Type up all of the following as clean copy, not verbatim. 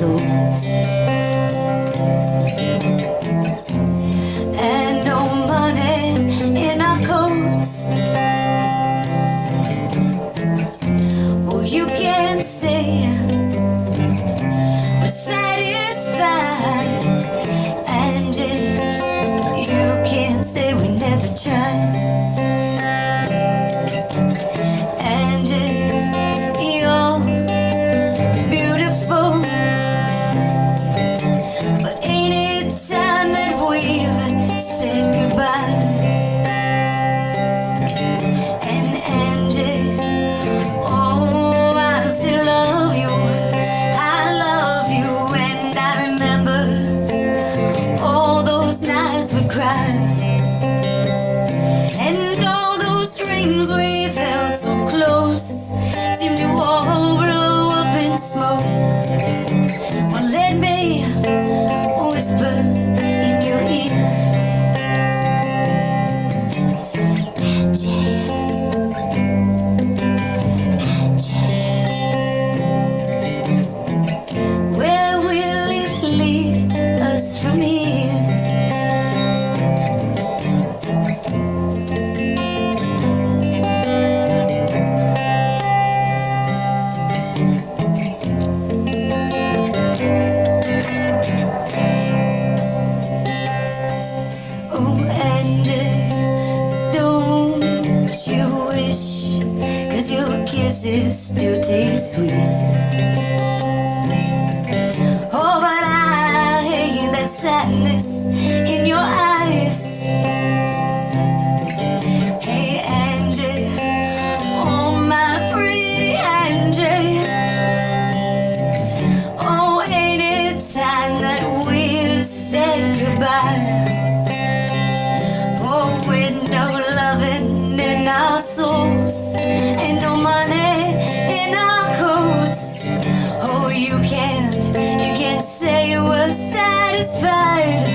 souls. And no money in our coats. Well, you can't say we're satisfied, and you can't say we never tried. And you're beautiful, but ain't it time that we've said goodbye? And Angie, oh, I still love you. I love you, and I remember all those nights we cried, and all those dreams we felt so close seem to all blow up in smoke. Well, let me whisper in your ear, Angie, Angie, where will it lead us from here? Oh, Angie, don't you wish, 'cause your kisses still taste sweet. Oh, but I hate that sadness in your eyes. Hey, Angie, oh, my pretty Angie, oh, ain't it time that we've said goodbye? Oh, with no loving in our souls, and no money in our coats. Oh, you can't say you were satisfied.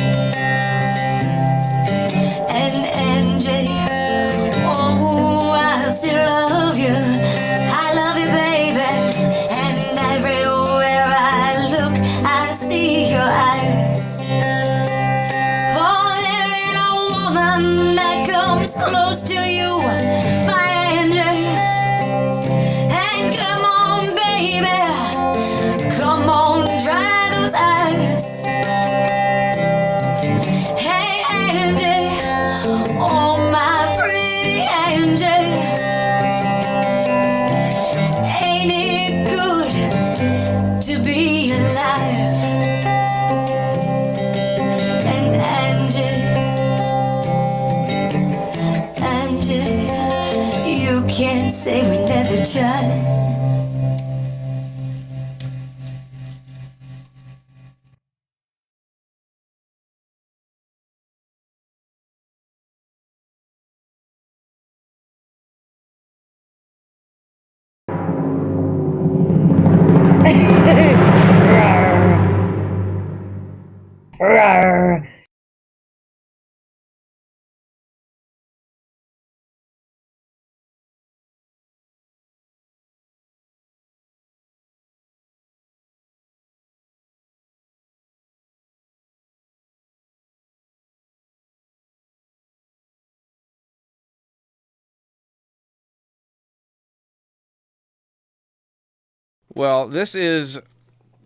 And Angie, oh, I still love you. I love you, baby. And everywhere I look, I see your eyes. Oh, there ain't a woman that comes close to you, my Angie. And come on, baby, come on, dry those eyes. Hey, Angie, oh, my pretty Angie, ain't it good to be alive? And Angie, you can't say we never tried. Well, this has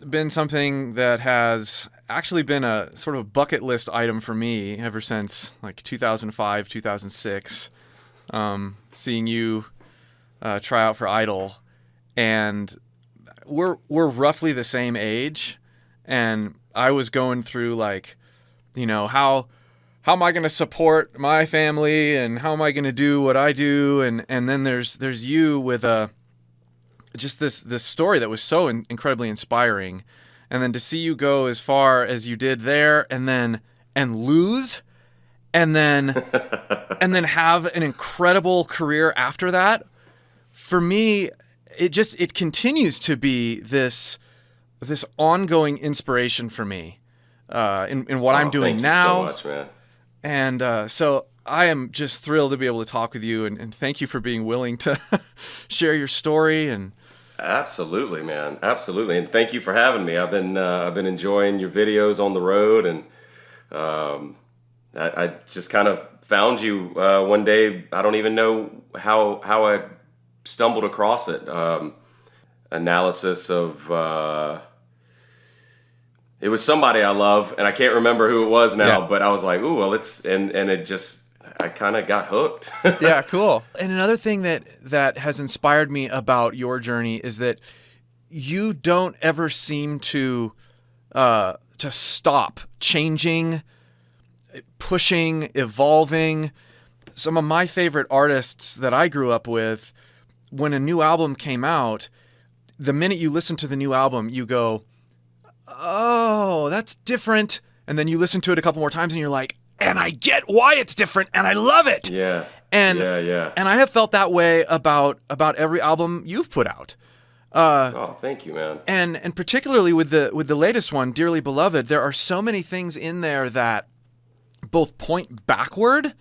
been something that has actually been a sort of bucket list item for me ever since like 2005, 2006. Seeing you try out for Idol, and we're roughly the same age, and I was going through like, you know, how am I going to support my family, and how am I going to do what I do, and then there's you with just this story that was so incredibly inspiring, and then to see you go as far as you did there, and lose, and then have an incredible career after that. For me, it continues to be this ongoing inspiration for me in what I'm doing now. Thank you so much, man. And so I am just thrilled to be able to talk with you, and thank you for being willing to share your story. And Absolutely, man. Absolutely. And thank you for having me. I've been enjoying your videos on the road, and I just kind of found you one day. I don't even know how I stumbled across it. Analysis of it was somebody I love, and I can't remember who it was now. Yeah. But I was like, ooh, well, and it just, I kind of got hooked. Yeah, cool. And another thing that has inspired me about your journey is that you don't ever seem to stop changing, pushing, evolving. Some of my favorite artists that I grew up with, when a new album came out, the minute you listen to the new album, you go, oh, that's different. And then you listen to it a couple more times and you're like, and I get why it's different and I love it. Yeah. And Yeah. And I have felt that way about every album you've put out. Oh, thank you, man. And particularly with the latest one, Dearly Beloved, there are so many things in there that both point backward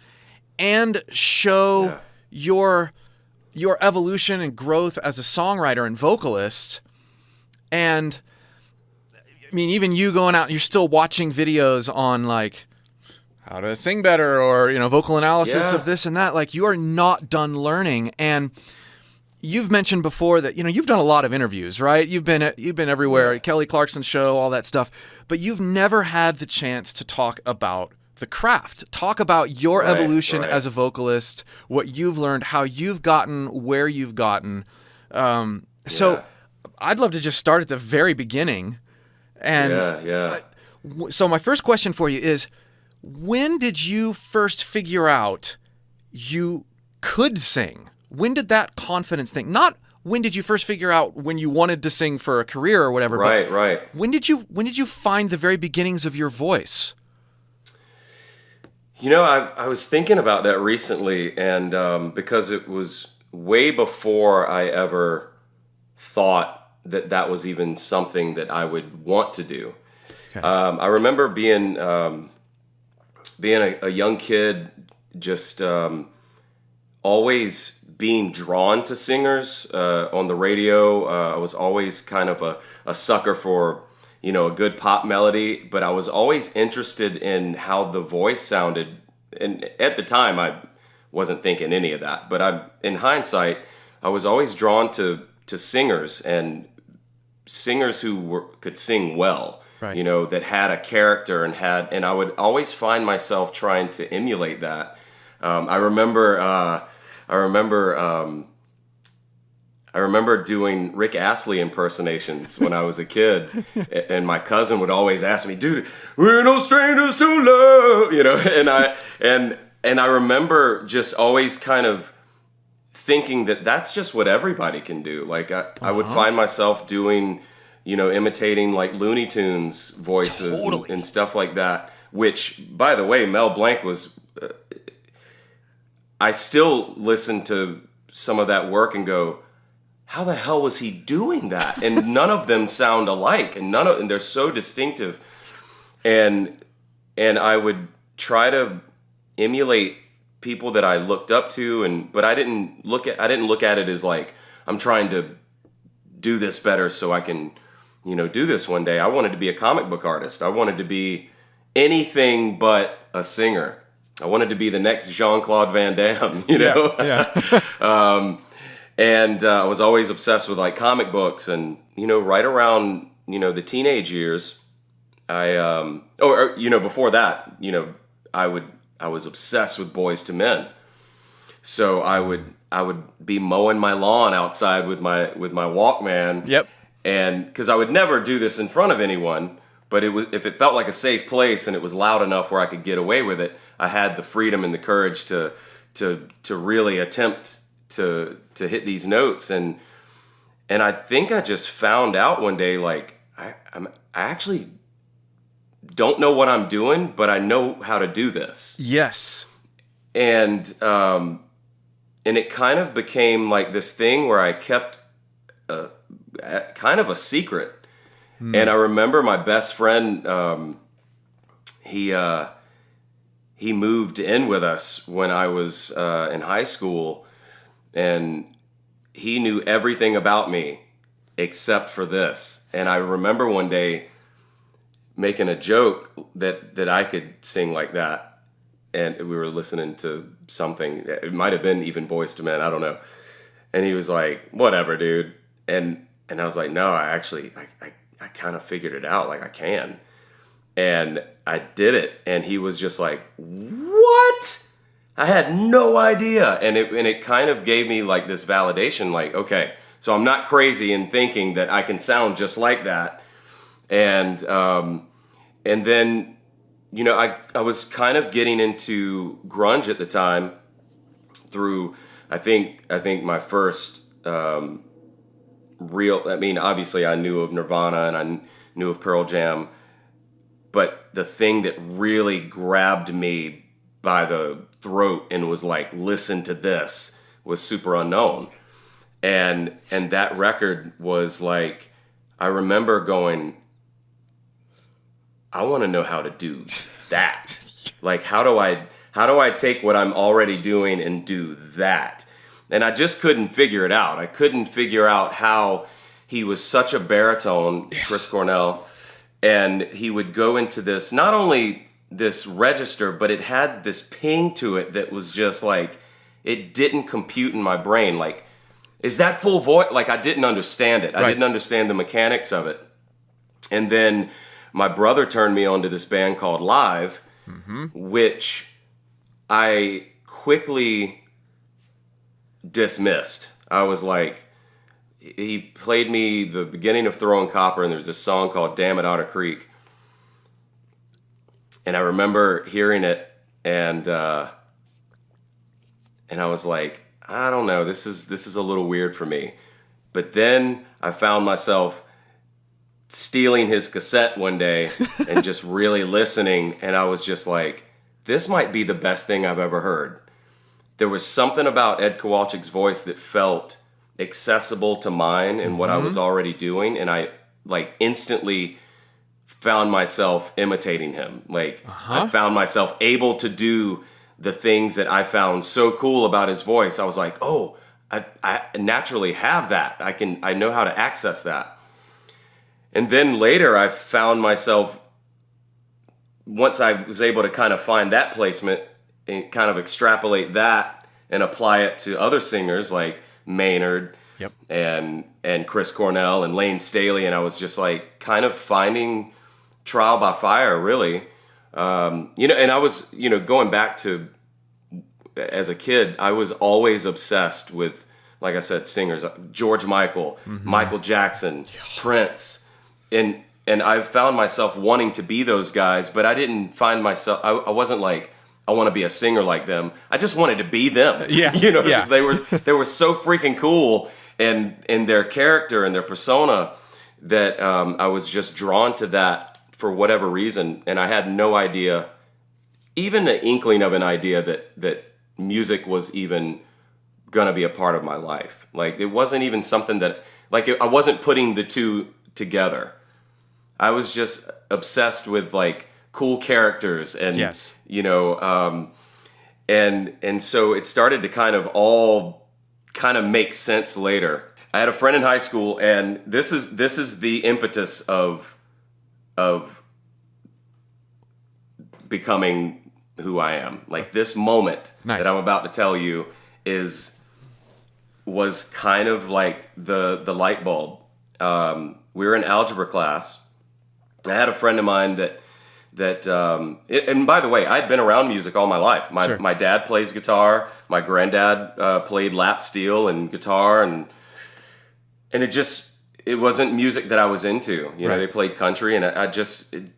and show your evolution and growth as a songwriter and vocalist. And I mean, even you going out, you're still watching videos on like how to sing better or, vocal analysis of this and that. Like, you are not done learning. And you've mentioned before that, you've done a lot of interviews, right? You've been everywhere, Kelly Clarkson's show, all that stuff, but you've never had the chance to talk about the craft, talk about your evolution as a vocalist, what you've learned, how you've gotten where you've gotten. So I'd love to just start at the very beginning. And so my first question for you is, when did you first figure out you could sing? When did that confidence thing, not when did you first figure out when you wanted to sing for a career or whatever, right. When did you find the very beginnings of your voice? I was thinking about that recently, and because it was way before I ever thought that was even something that I would want to do. Okay. I remember being a young kid, just always being drawn to singers on the radio. I was always kind of a sucker for, a good pop melody, but I was always interested in how the voice sounded. And at the time, I wasn't thinking any of that. But in hindsight, I was always drawn to singers and singers who could sing well, right. That had a character and I would always find myself trying to emulate that. I remember doing Rick Astley impersonations when I was a kid, and my cousin would always ask me, "Dude, we're no strangers to love," and I remember just always kind of thinking that that's just what everybody can do. Like I would find myself doing, imitating like Looney Tunes voices and stuff like that. Which, by the way, Mel Blanc was. I still listen to some of that work and go, how the hell was he doing that? And none of them sound alike, and they're so distinctive. And I would try to emulate people that I looked up to, but I didn't look at it as like I'm trying to do this better so I can, do this one day. I wanted to be a comic book artist. I wanted to be anything but a singer. I wanted to be the next Jean-Claude Van Damme, Yeah. And I was always obsessed with like comic books, and right around the teenage years, before that, I was obsessed with Boys to Men. So I would be mowing my lawn outside with my Walkman. Yep. And because I would never do this in front of anyone, but if it felt like a safe place and it was loud enough where I could get away with it, I had the freedom and the courage to really attempt to hit these notes. And I think I just found out one day, like I actually don't know what I'm doing, but I know how to do this. Yes. And it kind of became like this thing where I kept kind of a secret. And I remember my best friend, he moved in with us when I was in high school, and he knew everything about me. except for this. And I remember one day making a joke that I could sing like that. And we were listening to something. It might have been even Boyz II Men. I don't know. And he was like, whatever, dude. And I was like, no, I kind of figured it out. Like, I can. And I did it. And he was just like, what? I had no idea. And it kind of gave me like this validation, like, okay, so I'm not crazy in thinking that I can sound just like that. And then, you know, I was kind of getting into grunge at the time through, I think my first real, I mean, obviously I knew of Nirvana and I knew of Pearl Jam, but the thing that really grabbed me by the throat and was like, listen to this, was Super Unknown. And that record was like, I remember going, I want to know how to do that. Like, how do I take what I'm already doing and do that? And I just couldn't figure it out. I couldn't figure out how he was such a baritone, Chris Cornell, and he would go into this, not only this register, but it had this ping to it that was just like, it didn't compute in my brain. Like, is that full voice? Like, I didn't understand it. I didn't understand the mechanics of it. And then my brother turned me on to this band called Liepe, which I quickly dismissed. I was like, he played me the beginning of Throwing Copper, and there's this song called Damn It Otter Creek. And I remember hearing it, and I was like, I don't know, this is a little weird for me. But then I found myself stealing his cassette one day and just really listening, and I was just like, this might be the best thing I've ever heard. There was something about Ed Kowalczyk's voice that felt accessible to mine and what I was already doing, and I like instantly found myself imitating him. Like, I found myself able to do the things that I found so cool about his voice. I was like, oh, I naturally have that. I know how to access that. And then later I found myself, once I was able to kind of find that placement and kind of extrapolate that and apply it to other singers like Maynard and Chris Cornell and Lane Staley, and I was just like kind of finding trial by fire, really. And I was, going back to, as a kid, I was always obsessed with, like I said, singers, George Michael, Michael Jackson, Prince, and I found myself wanting to be those guys, but I didn't find myself, I wasn't like, I want to be a singer like them. I just wanted to be them. They were so freaking cool, and in their character and their persona that I was just drawn to that for whatever reason, and I had no idea, even an inkling of an idea that music was even gonna be a part of my life. Like, it wasn't even something that, like, I wasn't putting the two together. I was just obsessed with like cool characters and and so it started to kind of make sense later. I had a friend in high school, and this is the impetus of becoming who I am. Like, this moment that I'm about to tell you was kind of like the light bulb. We were in algebra class. I had a friend of mine and by the way, I'd been around music all my life. My dad plays guitar. My granddad played lap steel and guitar, and it wasn't music that I was into. They played country, and it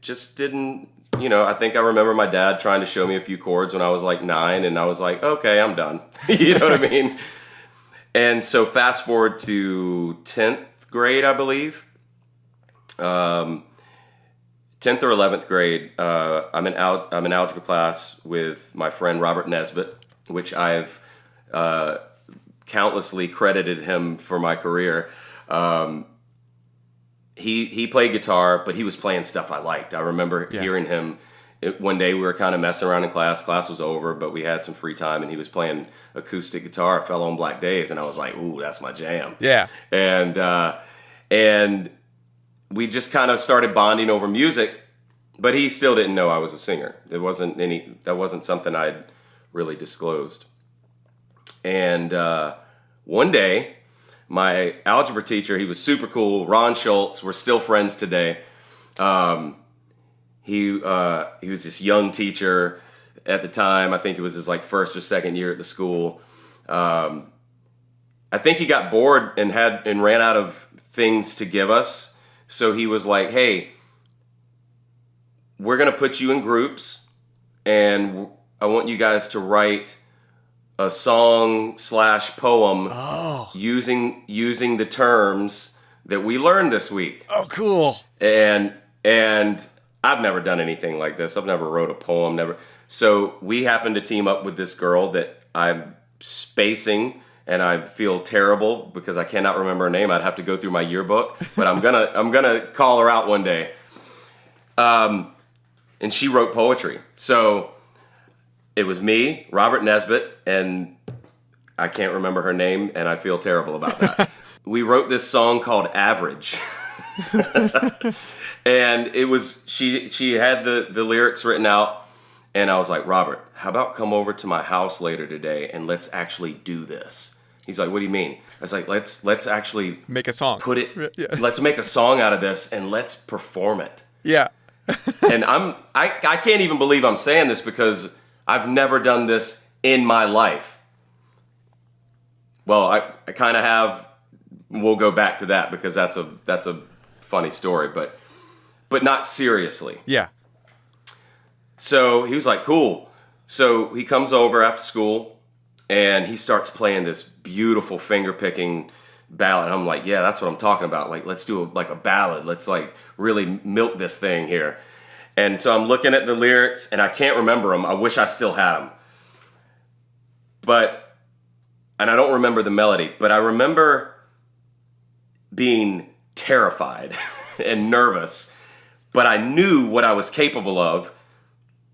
just didn't. I think I remember my dad trying to show me a few chords when I was like 9, and I was like, okay, I'm done. You know what I mean? And so fast forward to 10th grade, I believe. 10th or 11th grade, I'm in algebra class with my friend Robert Nesbitt, which I've countlessly credited him for my career. He played guitar, but he was playing stuff I liked. I remember hearing him. One day we were kind of messing around in class. Class was over, but we had some free time, and he was playing acoustic guitar, Fellow on Black Days, and I was like, ooh, that's my jam. Yeah. And we just kind of started bonding over music, but he still didn't know I was a singer. That wasn't something I'd really disclosed. And one day, my algebra teacher, he was super cool, Ron Schultz, we're still friends today. He was this young teacher at the time. I think it was his like first or second year at the school. I think he got bored and ran out of things to give us. So he was like, "Hey, we're gonna put you in groups, and I want you guys to write a song / poem using the terms that we learned this week." Oh, cool. And I've never done anything like this. I've never wrote a poem, never. So we happened to team up with this girl that I'm spacing, and I feel terrible because I cannot remember her name. I'd have to go through my yearbook, but I'm gonna call her out one day. And she wrote poetry. So it was me, Robert Nesbitt, and I can't remember her name, and I feel terrible about that. We wrote this song called Average. And it was, she had the lyrics written out, and I was like, "Robert, how about come over to my house later today and let's actually do this?" He's like, "What do you mean?" I was like, let's actually Make a song. Yeah. Let's make a song out of this and let's perform it. Yeah. And I can't even believe I'm saying this because I've never done this in my life. Well, I kind of have. We'll go back to that because that's a funny story, but not seriously. Yeah. So he was like, "Cool." So he comes over after school and he starts playing this beautiful finger picking ballad. And I'm like, "Yeah, that's what I'm talking about. Like, let's do a ballad. Let's like really milk this thing here." And so I'm looking at the lyrics and I can't remember them. I wish I still had them. And I don't remember the melody, but I remember being terrified and nervous, but I knew what I was capable of,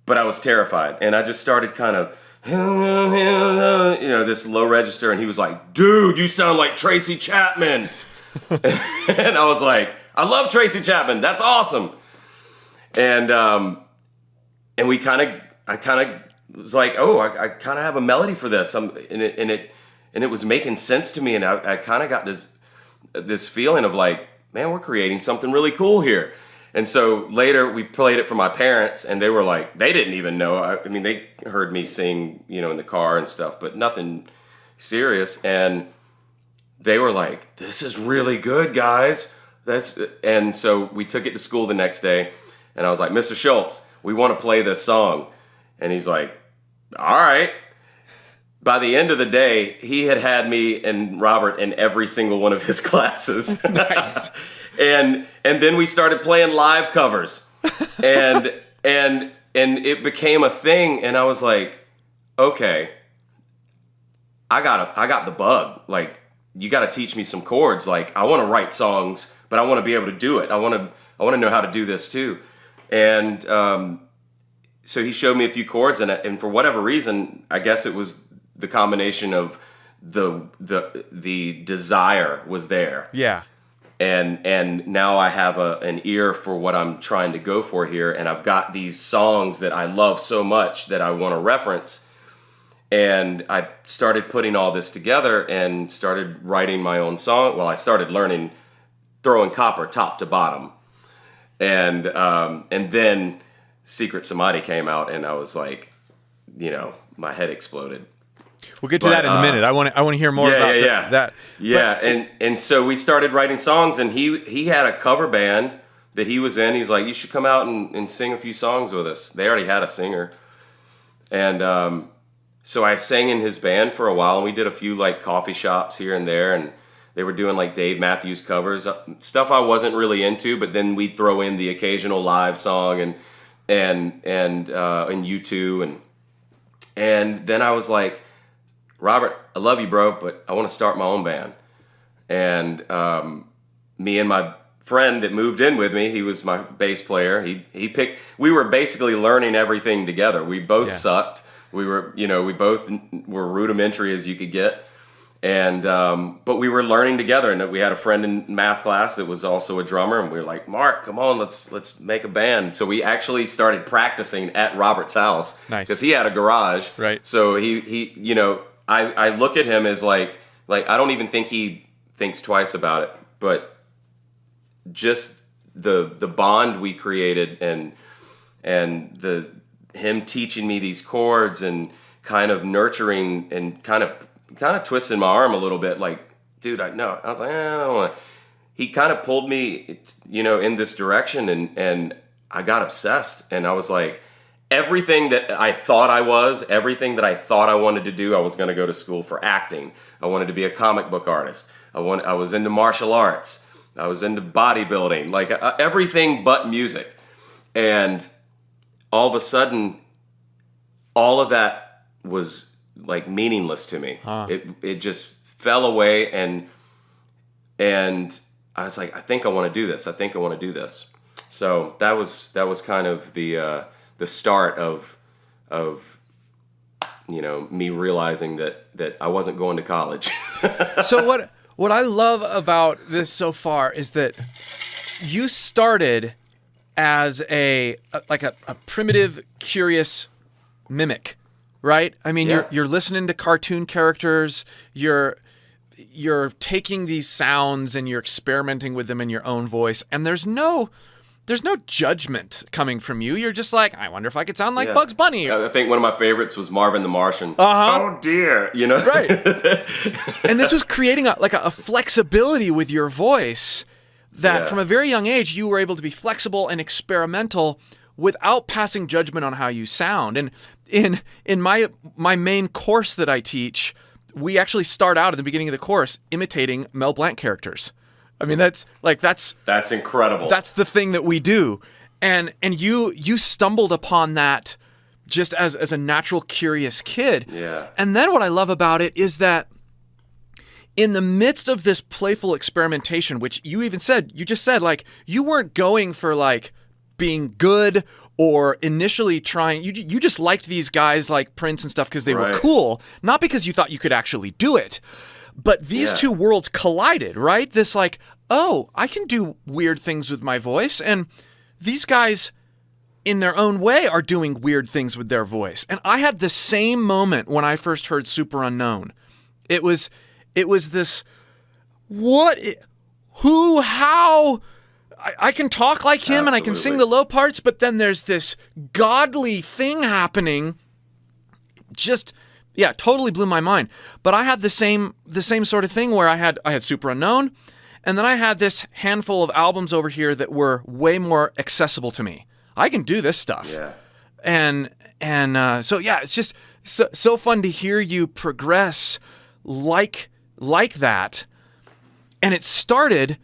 but I was terrified. And I just started kind of, this low register, and he was like, "Dude, you sound like Tracy Chapman." And I was like, "I love Tracy Chapman. That's awesome." And I kind of was like, "Oh, I kind of have a melody for this." And it was making sense to me, and I kind of got this feeling of like, man, we're creating something really cool here. And so later we played it for my parents, and they were like, they didn't even know. I mean, they heard me sing, in the car and stuff, but nothing serious. And they were like, "This is really good, guys." And so we took it to school the next day, and I was like, "Mr. Schultz, we want to play this song." And he's like, "All right." By the end of the day, he had me and Robert in every single one of his classes. Nice. And then we started playing live covers. And it became a thing, and I was like, "Okay, I got the bug. Like, you got to teach me some chords. Like, I want to write songs, but I want to be able to do it. I want to know how to do this too." And so he showed me a few chords, and for whatever reason, I guess it was the combination of the desire was there. Yeah. And now I have an ear for what I'm trying to go for here, and I've got these songs that I love so much that I want to reference. And I started putting all this together and started writing my own song. Well, I started learning Throwing Copper top to bottom. And then Secret Samadhi came out, and I was like, my head exploded. We'll get to that in a minute. I want to hear more about that. Yeah, and so we started writing songs, and he had a cover band that he was in. He's like, "You should come out and sing a few songs with us." They already had a singer. And so I sang in his band for a while, and we did a few like coffee shops here and there, and they were doing like Dave Matthews covers, stuff I wasn't really into, but then we'd throw in the occasional live song and U2 and then I was like, "Robert, I love you, bro, but I want to start my own band." And me and my friend that moved in with me, he was my bass player. We were basically learning everything together. We both sucked. We were, we both were rudimentary as you could get. And but we were learning together, and we had a friend in math class that was also a drummer, and we were like, Mark, come on, let's make a band. So we actually started practicing at Robert's house. Nice. Because he had a garage. Right. So he you know, I look at him as like I don't even think he thinks twice about it, but just the bond we created, and him teaching me these chords and kind of nurturing and kind of twisting my arm a little bit, like, dude, I was like, I don't want to. He kind of pulled me, you know, in this direction, and I got obsessed, and I was like, everything that I thought I was, everything that I thought I wanted to do, I was going to go to school for acting. I wanted to be a comic book artist. I was into martial arts. I was into bodybuilding, like everything but music. And all of a sudden, all of that was like meaningless to me. It just fell away, and I was like, I think I want to do this. I think I want to do this. So that was kind of the start of you know, me realizing that I wasn't going to college. So what I love about this so far is that you started as a primitive, curious mimic, right? I mean, Yeah. you're listening to cartoon characters, you're taking these sounds and you're experimenting with them in your own voice, and there's no judgment coming from you. You're just like, I wonder if I could sound like Bugs Bunny. I think one of my favorites was Marvin the Martian. Uh-huh. Oh dear, you know? Right. And this was creating a flexibility with your voice that from a very young age you were able to be flexible and experimental without passing judgment on how you sound. And in my main course that I teach, we actually start out at the beginning of the course imitating Mel Blanc characters. I mean, that's incredible. That's the thing that we do. And you stumbled upon that just as a natural, curious kid. Yeah. And then what I love about it is that in the midst of this playful experimentation, which you just said, like, you weren't going for like being good or initially trying, you just liked these guys like Prince and stuff because they were cool, not because you thought you could actually do it. But these two worlds collided, right? This like, oh, I can do weird things with my voice, and these guys in their own way are doing weird things with their voice. And I had the same moment when I first heard Super Unknown. It was this, how, I can talk like him and I can sing the low parts, but then there's this godly thing happening. Just, totally blew my mind. But I had the same sort of thing where I had Super Unknown, and then I had this handful of albums over here that were way more accessible to me. I can do this stuff. Yeah. And it's just so fun to hear you progress like that. And it started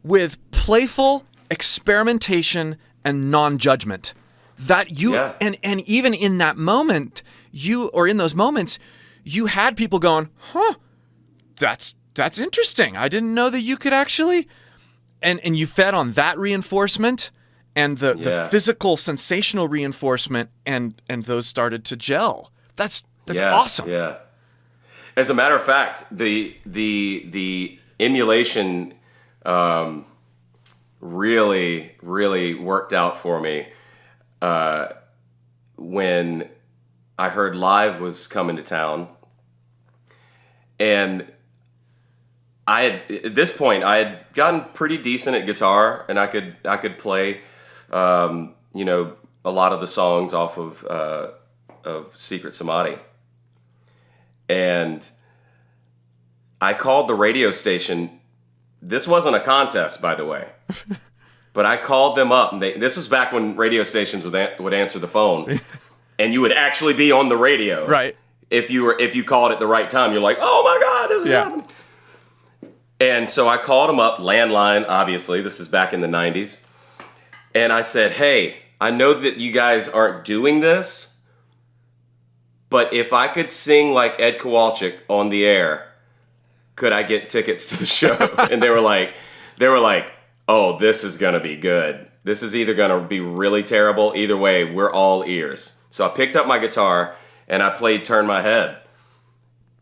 with playful experimentation and non-judgment. That you and even in that moment, in those moments, you had people going, "Huh, that's interesting. I didn't know that you could actually," and you fed on that reinforcement and the physical sensational reinforcement, and those started to gel. That's awesome. Yeah. As a matter of fact, the emulation really, really worked out for me when I heard Live was coming to town. And at this point, I had gotten pretty decent at guitar, and I could play, a lot of the songs off of Secret Samadhi. And I called the radio station. This wasn't a contest, by the way, but I called them up. And this was back when radio stations would answer the phone, and you would actually be on the radio, right? If you called at the right time, you're like, oh my God, this is happening. And so I called them up, landline. Obviously, this is back in the '90s, and I said, hey, I know that you guys aren't doing this, but if I could sing like Ed Kowalczyk on the air, could I get tickets to the show? And they were like, oh, this is going to be good. This is either going to be really terrible. Either way, we're all ears. So I picked up my guitar and I played Turn My Head.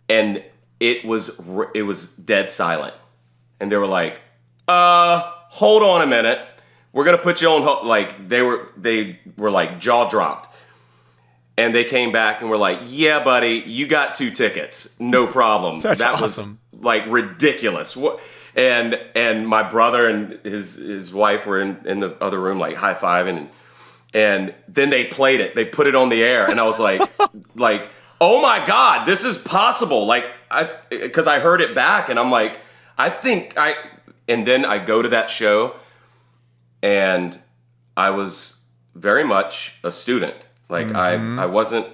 And it was dead silent. And they were like, hold on a minute. We're going to put you on hold. Like, they were like jaw dropped. And they came back and were like, yeah, buddy, you got 2 tickets. No problem. That's that awesome. was like ridiculous. What? And my brother and his wife were in the other room, like high-fiving. And then they played it. They put it on the air. And I was like, oh my God, this is possible. Like, because I heard it back and I'm like, and then I go to that show and I was very much a student. Like I wasn't,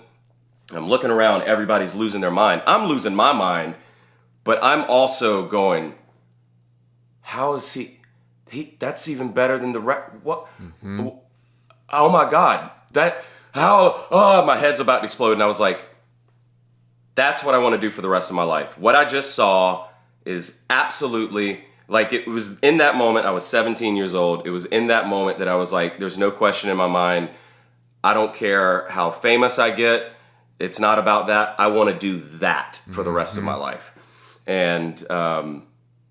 I'm looking around, everybody's losing their mind. I'm losing my mind, but I'm also going, how is he that's even better than the what? Oh my God, my head's about to explode. And I was like, that's what I want to do for the rest of my life. What I just saw is absolutely, like, it was in that moment, I was 17 years old. It was in that moment that I was like, there's no question in my mind. I don't care how famous I get. It's not about that. I want to do that for the rest of my life. And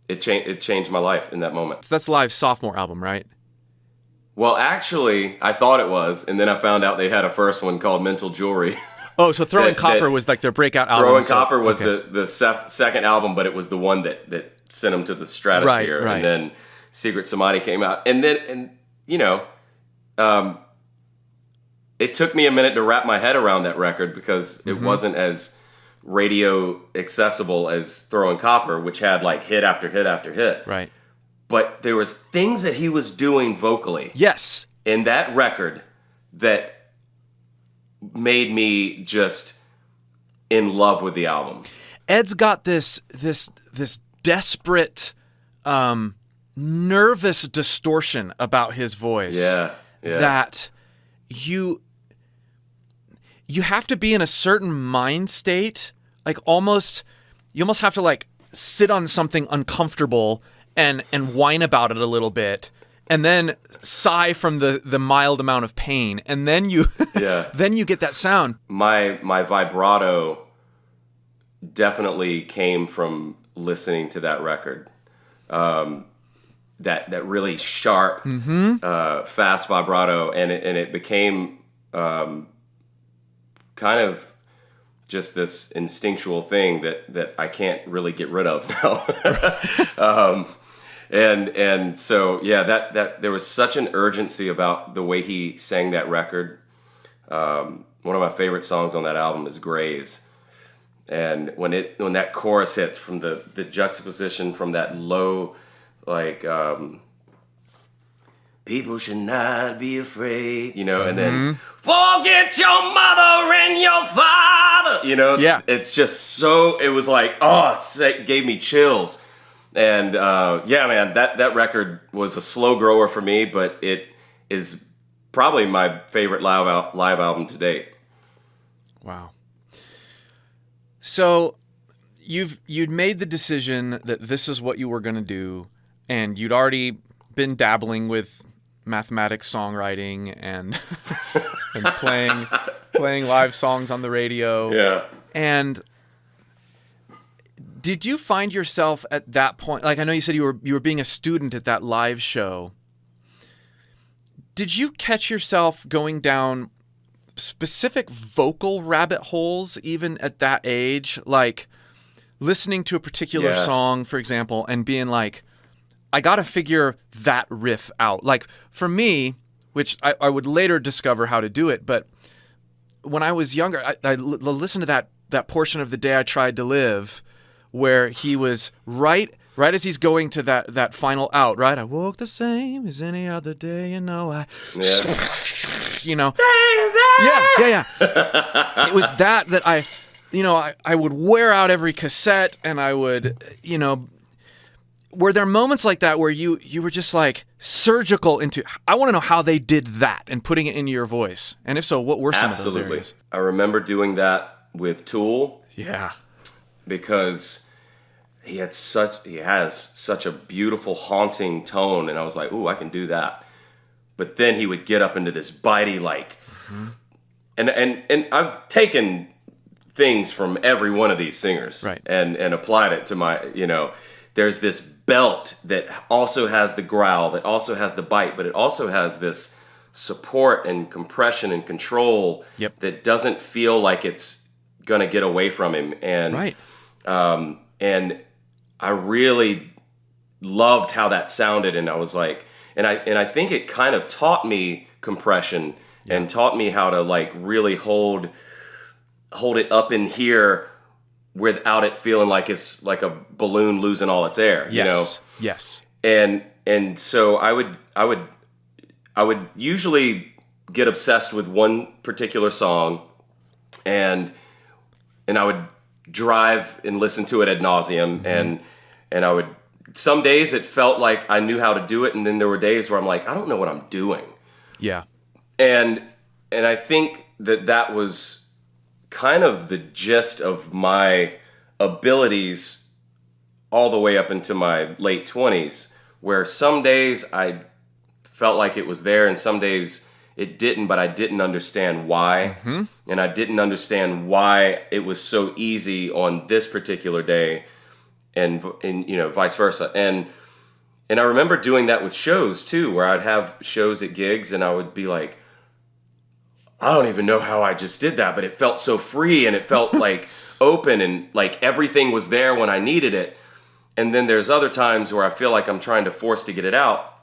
it changed my life in that moment. So that's Liepe's sophomore album, right? Well, actually, I thought it was. And then I found out they had a first one called Mental Jewelry. Oh, so Throwing Copper was like their breakout album. Throwing Copper was the second album, but it was the one that sent them to the stratosphere. Right. And then Secret Samadhi came out. And then, it took me a minute to wrap my head around that record because it wasn't as radio accessible as Throwing Copper, which had like hit after hit after hit. Right. But there was things that he was doing vocally. Yes. In that record that made me just in love with the album. Ed's got this desperate, nervous distortion about his voice. Yeah. That you have to be in a certain mind state, like you almost have to like sit on something uncomfortable and whine about it a little bit, and then sigh from the mild amount of pain, and then you then you get that sound. My vibrato definitely came from listening to that record. That really sharp, fast vibrato, and it became kind of just this instinctual thing that I can't really get rid of now. And so that there was such an urgency about the way he sang that record. One of my favorite songs on that album is Graze. And when that chorus hits, from the juxtaposition from that low, like, people should not be afraid, and then forget your mother and your father, it's just so, it was like, it gave me chills. And man, that record was a slow grower for me, but it is probably my favorite live album to date. Wow. So you'd made the decision that this is what you were going to do, and you'd already been dabbling with mathematics, songwriting, and and playing live songs on the radio. Yeah. And did you find yourself at that point, like, I know you said you were being a student at that live show. Did you catch yourself going down specific vocal rabbit holes even at that age? Like listening to a particular song, for example, and being like, I got to figure that riff out. Like for me, which I would later discover how to do it, but when I was younger, I listened to that portion of The Day I Tried to Live, where he was right as he's going to that final out, right? I woke the same as any other day, Yeah. It was that I would wear out every cassette, and I would, were there moments like that where you were just like surgical into, I want to know how they did that and putting it into your voice? And if so, what were some of those areas? I remember doing that with Tool. Yeah. Because he has such a beautiful, haunting tone, and I was like, ooh, I can do that. But then he would get up into this bitey, like, and I've taken things from every one of these singers, Right. and applied it to my, there's this belt that also has the growl, that also has the bite, but it also has this support and compression and control Yep. that doesn't feel like it's gonna get away from him. And Right. and I really loved how that sounded, and I was like, and I think it kind of taught me compression and taught me how to like really hold it up in here without it feeling like it's like a balloon losing all its air. Yes. Yes. And so I would usually get obsessed with one particular song, and I would drive and listen to it ad nauseum, and I would. Some days it felt like I knew how to do it, and then there were days where I'm like, I don't know what I'm doing. Yeah. And I think that was kind of the gist of my abilities all the way up into my late 20s, where some days I felt like it was there and some days it didn't, but I didn't understand why. And I didn't understand why it was so easy on this particular day, and vice versa. And I remember doing that with shows too, where I'd have shows at gigs and I would be like, I don't even know how I just did that, but it felt so free and it felt like open and like everything was there when I needed it. And then there's other times where I feel like I'm trying to force to get it out,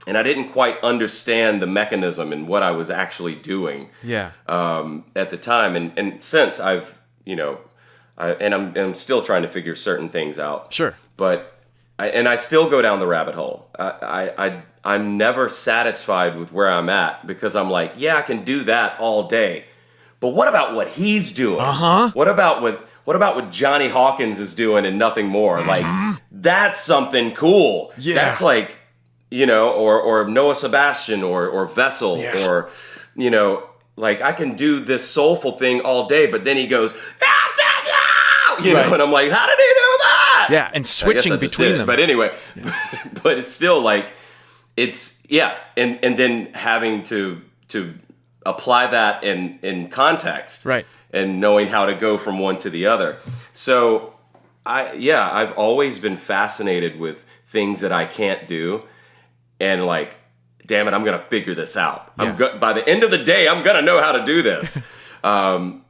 and I didn't quite understand the mechanism and what I was actually doing. Yeah. At the time, and since I've I'm still trying to figure certain things out. Sure. But I still go down the rabbit hole. I'm never satisfied with where I'm at, because I'm like, yeah, I can do that all day, but what about what he's doing? What about what Johnny Hawkins is doing and nothing more? Like, that's something cool. Yeah. That's like, or Noah Sebastian or Vessel, or like, I can do this soulful thing all day, but then he goes, and I'm like, how did he do that? Yeah, and switching between them. But anyway, but it's still like, and then having to apply that in context, Right. and knowing how to go from one to the other. So I've always been fascinated with things that I can't do, and like, damn it, I'm gonna figure this out. Yeah. By the end of the day, I'm gonna know how to do this.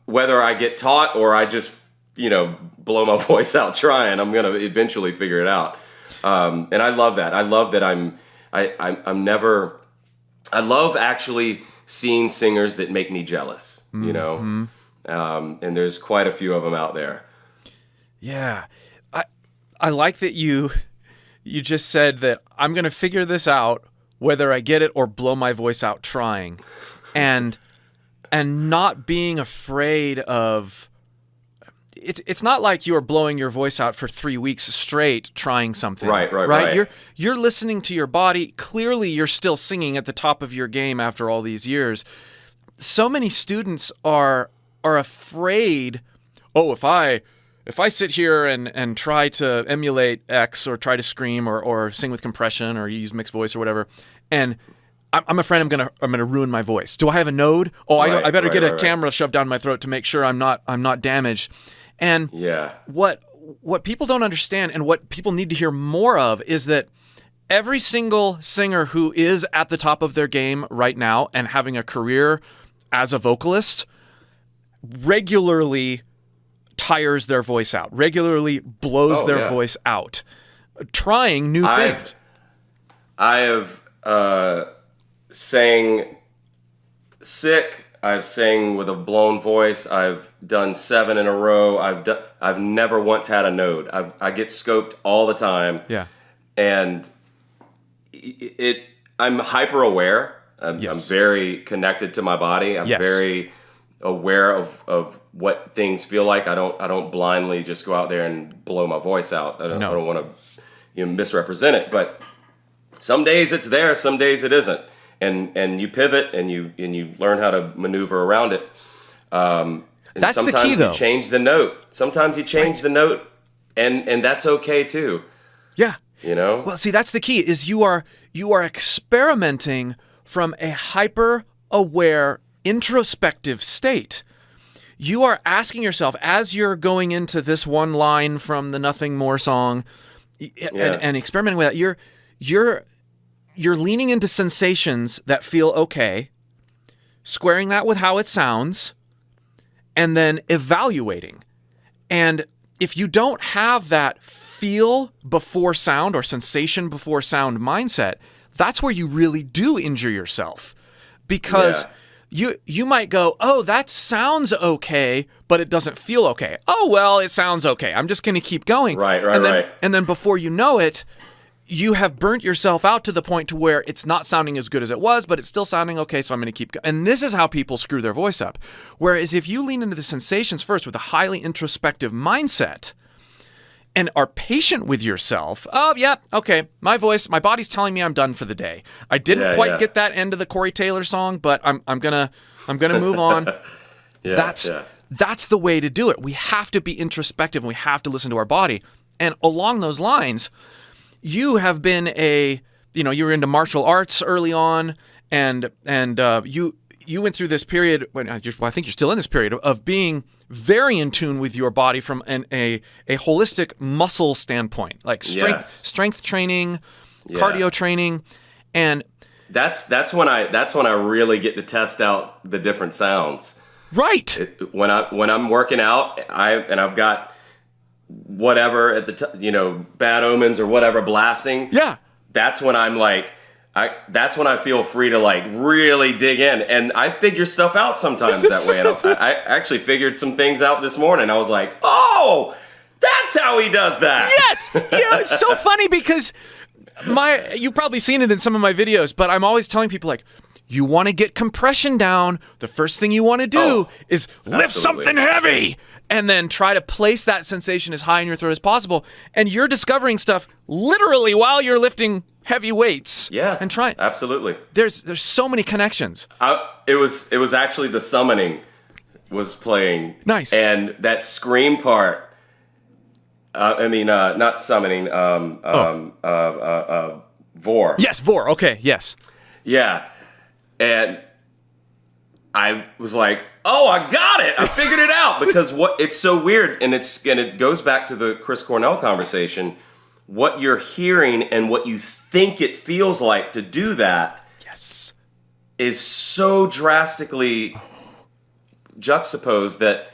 Whether I get taught or I just blow my voice out trying, I'm gonna eventually figure it out. And I love that. I love that I love actually seeing singers that make me jealous, and there's quite a few of them out there. Yeah. I like that you just said that I'm going to figure this out whether I get it or blow my voice out trying, and not being afraid of. It's not like you are blowing your voice out for 3 weeks straight trying something. Right. You're listening to your body. Clearly, you're still singing at the top of your game after all these years. So many students are afraid. Oh, if I sit here and try to emulate X or try to scream or sing with compression or use mixed voice or whatever, and I'm afraid I'm gonna ruin my voice. Do I have a node? Oh, I better get a camera shoved down my throat to make sure I'm not damaged. And what people don't understand, and what people need to hear more of, is that every single singer who is at the top of their game right now and having a career as a vocalist regularly tires their voice out, regularly blows their voice out, trying new things. I have sang sick. I've sang with a blown voice. I've done 7 in a row. I've never once had a node. I get scoped all the time. Yeah. And I'm hyper aware. I'm very connected to my body. I'm very aware of what things feel like. I don't blindly just go out there and blow my voice out. I don't want to misrepresent it. But some days it's there, some days it isn't. And you pivot and you learn how to maneuver around it. And that's sometimes the key, though. You change the note. Sometimes you change the note, and that's okay too. Yeah. Well, see, that's the key, is you are experimenting from a hyper aware introspective state. you are asking yourself as you're going into this one line from the Nothing More song and experimenting with that, you're leaning into sensations that feel okay, squaring that with how it sounds, and then evaluating. And if you don't have that feel before sound or sensation before sound mindset, that's where you really do injure yourself. Because you might go, oh, that sounds okay, but it doesn't feel okay. Oh, well, it sounds okay. I'm just going to keep going. Right. And then before you know it, you have burnt yourself out to the point to where it's not sounding as good as it was, but it's still sounding okay, so I'm going to keep going. And this is how people screw their voice up. Whereas if you lean into the sensations first with a highly introspective mindset and are patient with yourself, oh, yeah, okay, my body's telling me I'm done for the day. I didn't quite get that end of the Corey Taylor song, but I'm gonna move on. That's the way to do it. We have to be introspective and we have to listen to our body. And along those lines, you have been you were into martial arts early on, and you went through this period when I think you're still in this period of being very in tune with your body from a holistic muscle standpoint, like strength training, cardio training, and that's when I really get to test out the different sounds. Right. When I'm working out, I've got whatever at the Bad Omens or whatever blasting. Yeah. That's when I'm like, that's when I feel free to like really dig in, and I figure stuff out sometimes that way. And I actually figured some things out this morning. I was like, oh, that's how he does that. Yes. It's so funny because you've probably seen it in some of my videos, but I'm always telling people like, you want to get compression down, the first thing you want to do is lift something heavy and then try to place that sensation as high in your throat as possible. And you're discovering stuff literally while you're lifting heavy weights. Yeah. And trying. Absolutely. There's so many connections. It was actually the summoning was playing. Nice. And that scream part, not summoning, Vor. Yes, Vor. Okay, yes. Yeah. And I was like, oh, I got it. I figured it out. Because it's so weird, and it goes back to the Chris Cornell conversation. What you're hearing and what you think it feels like to do that is so drastically juxtaposed that,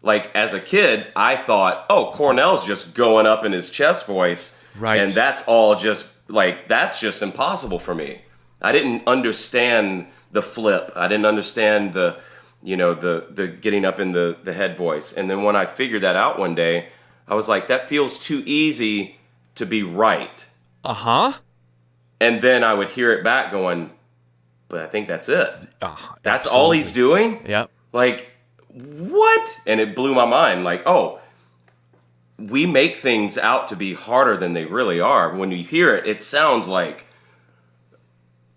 like, as a kid, I thought, oh, Cornell's just going up in his chest voice. Right. And that's all just, like, that's just impossible for me. I didn't understand the flip. I didn't understand the getting up in the head voice. And then when I figured that out one day, I was like, that feels too easy to be right. Uh-huh. And then I would hear it back going, but I think that's it. That's absolutely. all he's doing? Yep. Like, what? And it blew my mind. Like, oh, we make things out to be harder than they really are. When you hear it, it sounds like,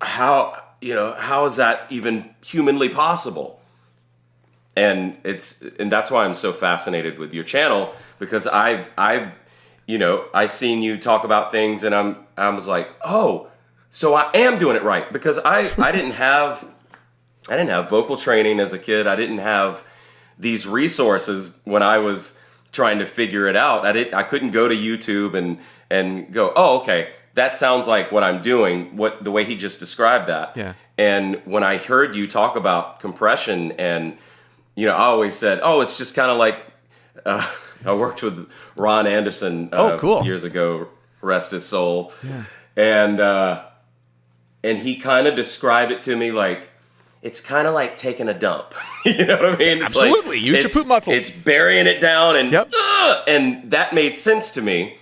how is that even humanly possible? And that's why I'm so fascinated with your channel, because I seen you talk about things, and I was like, oh, so I am doing it right, because I didn't have vocal training as a kid. I didn't have these resources when I was trying to figure it out. I couldn't go to YouTube and go, oh, okay, that sounds like what I'm doing, the way he just described that. Yeah. And when I heard you talk about compression, and I always said, oh, it's just kind of like I worked with Ron Anderson cool. years ago, rest his soul. Yeah. And he kind of described it to me like, it's kind of like taking a dump. You know what I mean? It's absolutely. Like, use your poop muscles. It's burying it down, and and that made sense to me.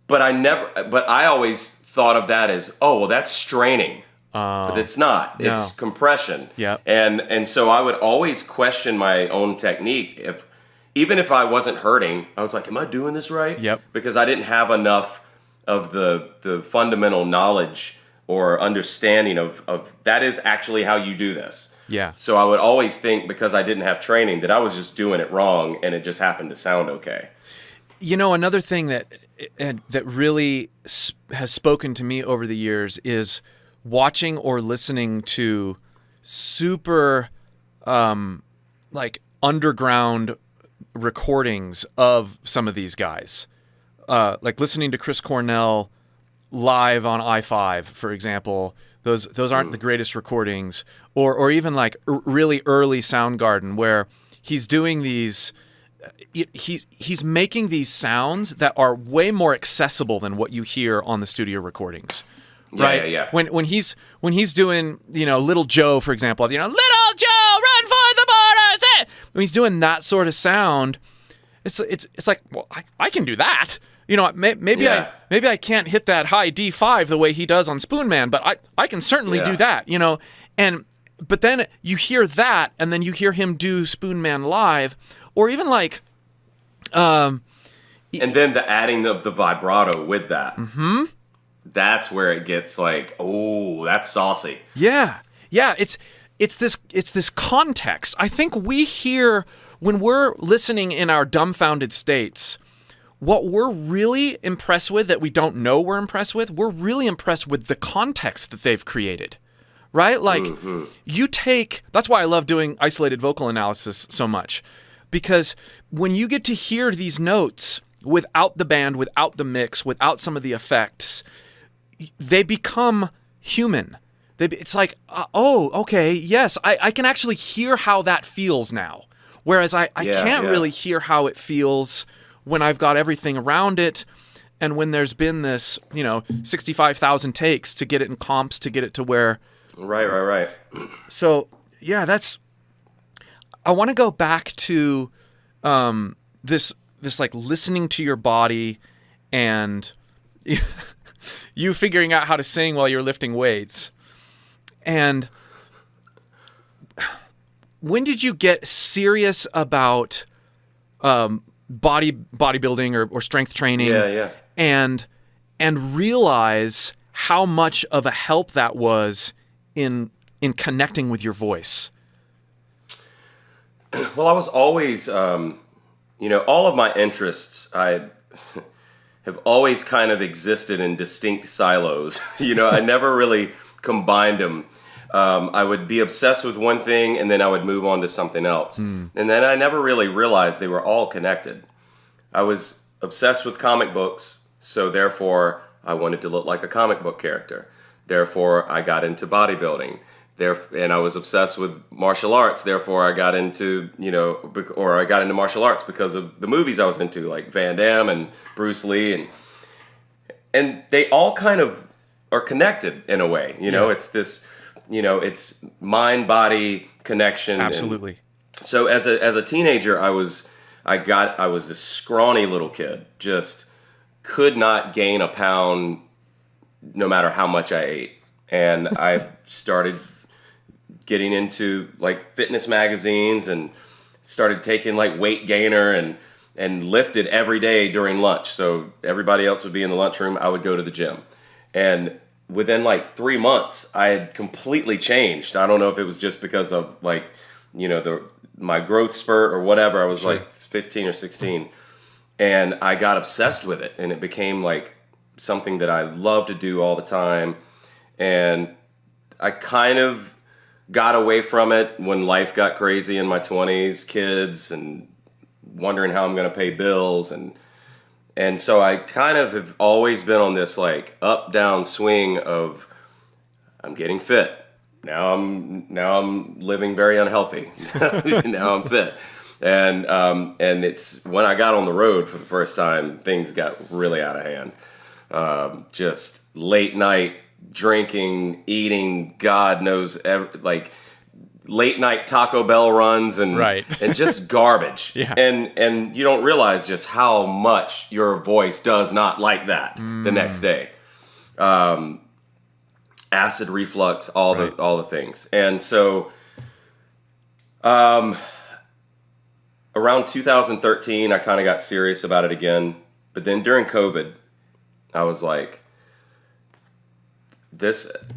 But I always thought of that as, oh, well, that's straining. But it's not. No. It's compression. Yep. And so I would always question my own technique. Even if I wasn't hurting, I was like, am I doing this right? Yep. Because I didn't have enough of the fundamental knowledge or understanding of that is actually how you do this. Yeah. So I would always think, because I didn't have training, that I was just doing it wrong, and it just happened to sound okay. Another thing that really has spoken to me over the years is watching or listening to super, underground recordings of some of these guys. Like listening to Chris Cornell live on I-5, for example. Those aren't the greatest recordings. Or even like really early Soundgarden, where he's doing these... He's making these sounds that are way more accessible than what you hear on the studio recordings, right? Yeah. When he's doing, Little Joe, for example, Little Joe, run for the borders. When he's doing that sort of sound, it's like, well, I can do that. Maybe I can't hit that high D5 the way he does on Spoon Man, but I can certainly do that. But then you hear that, and then you hear him do Spoon Man live. Or even like, and then the adding of the vibrato with that. Mm-hmm. That's where it gets like, oh, that's saucy. Yeah. It's this context. I think we hear when we're listening in our dumbfounded states. What we're really impressed with that we don't know we're impressed with. We're really impressed with the context that they've created. Right? Like that's why I love doing isolated vocal analysis so much. Because when you get to hear these notes without the band, without the mix, without some of the effects, they become human. It's like, oh, okay, yes, I can actually hear how that feels now. Whereas I can't really hear how it feels when I've got everything around it and when there's been this, 65,000 takes to get it in comps, to get it to where... Right. So, yeah, I want to go back to this like listening to your body and you figuring out how to sing while you're lifting weights. And when did you get serious about bodybuilding or strength training? Yeah. And realize how much of a help that was in connecting with your voice? Well, I was always, all of my interests, I have always kind of existed in distinct silos. I never really combined them. I would be obsessed with one thing and then I would move on to something else. And then I never really realized they were all connected. I was obsessed with comic books, so therefore I wanted to look like a comic book character. Therefore, I got into bodybuilding. And I was obsessed with martial arts. Therefore, I got into, martial arts because of the movies I was into, like Van Damme and Bruce Lee. And they all kind of are connected in a way. It's this, it's mind-body connection. Absolutely. And so as a teenager, I was this scrawny little kid, just could not gain a pound no matter how much I ate. And I started getting into like fitness magazines and started taking like Weight Gainer and lifted every day during lunch. So everybody else would be in the lunchroom. I would go to the gym. And within like 3 months, I had completely changed. I don't know if it was just because of like, my growth spurt or whatever. I was like 15 or 16 and I got obsessed with it. And it became like something that I love to do all the time. And I kind of got away from it when life got crazy in my 20s, kids, and wondering how I'm going to pay bills. And so I kind of have always been on this like up down swing of I'm getting fit. Now I'm living very unhealthy. Now I'm fit. And it's when I got on the road for the first time, things got really out of hand. Just late night drinking, eating, God knows, like late night Taco Bell runs and just garbage. Yeah. And you don't realize just how much your voice does not like that the next day. Acid reflux, all the things. And so around 2013, I kind of got serious about it again. But then during COVID, I was like,